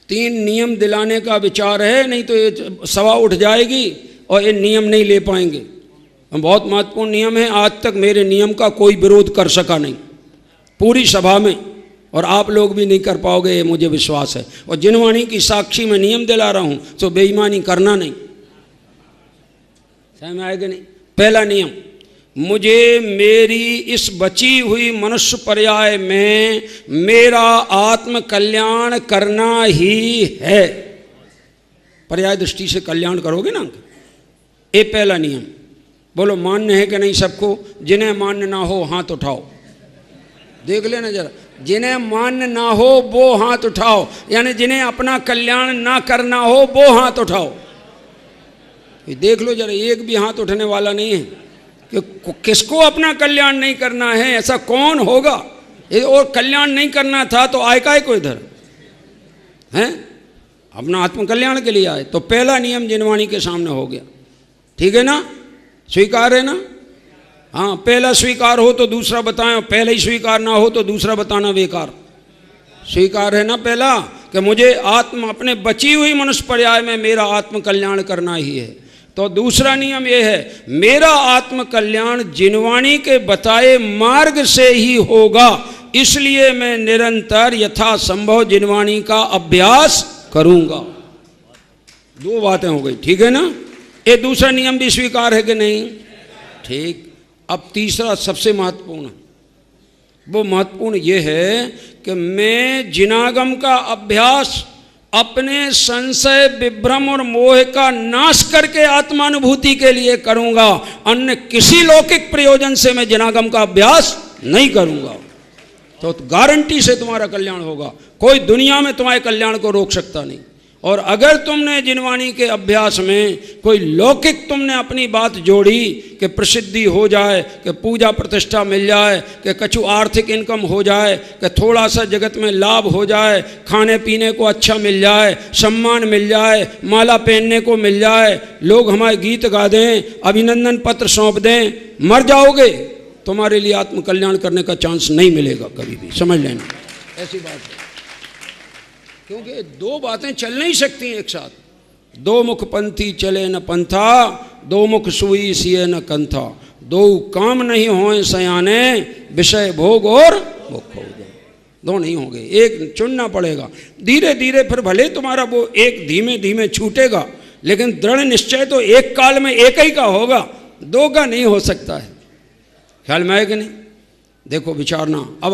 3 नियम दिलाने का विचार है, नहीं तो ये सभा उठ जाएगी और ये नियम नहीं ले पाएंगे। बहुत महत्वपूर्ण नियम है, आज तक मेरे नियम का कोई विरोध कर सका नहीं पूरी सभा में, और आप लोग भी नहीं कर पाओगे, ये मुझे विश्वास है। और जिनवाणी की साक्षी में नियम दिला रहा हूं, तो बेईमानी करना नहीं। समझ में आएगा नहीं? पहला नियम, मुझे मेरी इस बची हुई मनुष्य पर्याय में मेरा आत्म कल्याण करना ही है। पर्याय दृष्टि से कल्याण करोगे ना, ये पहला नियम। बोलो मान्य है कि नहीं सबको? जिन्हें मान्य ना हो हाथ उठाओ, देख लेना जरा। जिन्हें मान्य ना हो वो हाथ उठाओ, यानी जिन्हें अपना कल्याण ना करना हो वो हाथ उठाओ। ये देख लो जरा, एक भी हाथ उठने वाला नहीं है कि किसको अपना कल्याण नहीं करना है। ऐसा कौन होगा? और कल्याण नहीं करना था तो आए काय को इधर हैं? अपना आत्म कल्याण के लिए आए। तो पहला नियम जिनवाणी के सामने हो गया, ठीक है ना? स्वीकार है ना? हाँ, पहला स्वीकार हो तो दूसरा बताएं, पहले ही स्वीकार ना हो तो दूसरा बताना बेकार। स्वीकार है ना पहला, कि मुझे आत्म अपने बची हुई मनुष्य पर्याय में मेरा आत्म कल्याण करना ही है। तो दूसरा नियम यह है, मेरा आत्म कल्याण जिनवाणी के बताए मार्ग से ही होगा, इसलिए मैं निरंतर यथासंभव जिनवाणी का अभ्यास करूंगा। 2 बातें हो गई, ठीक है ना? ये दूसरा नियम भी स्वीकार है कि नहीं? ठीक। अब तीसरा सबसे महत्वपूर्ण, वो महत्वपूर्ण ये है कि मैं जिनागम का अभ्यास अपने संशय, विभ्रम और मोह का नाश करके आत्मानुभूति के लिए करूंगा। अन्य किसी लौकिक प्रयोजन से मैं जिनागम का अभ्यास नहीं करूंगा। तो गारंटी से तुम्हारा कल्याण होगा। कोई दुनिया में तुम्हारे कल्याण को रोक सकता नहीं। और अगर तुमने जिनवाणी के अभ्यास में कोई लौकिक तुमने अपनी बात जोड़ी कि प्रसिद्धि हो जाए, कि पूजा प्रतिष्ठा मिल जाए, कि कछु आर्थिक इनकम हो जाए, कि थोड़ा सा जगत में लाभ हो जाए, खाने पीने को अच्छा मिल जाए, सम्मान मिल जाए, माला पहनने को मिल जाए, लोग हमारे गीत गा दें, अभिनंदन पत्र सौंप दें, मर जाओगे, तुम्हारे लिए आत्मकल्याण करने का चांस नहीं मिलेगा कभी भी। समझ लेना, ऐसी बात है। क्योंकि 2 बातें चल नहीं सकती एक साथ। 2 मुख पंथी चले न पंथा, 2 मुख सुई सिए न कंथा, 2 काम नहीं होए सयाने, विषय भोग और मुख हो जाए। 2 नहीं होंगे, एक चुनना पड़ेगा। धीरे धीरे फिर भले तुम्हारा वो एक धीमे धीमे छूटेगा, लेकिन दृढ़ निश्चय तो एक काल में एक ही का होगा, 2 का नहीं हो सकता है। ख्याल में आए कि नहीं? देखो विचारना। अब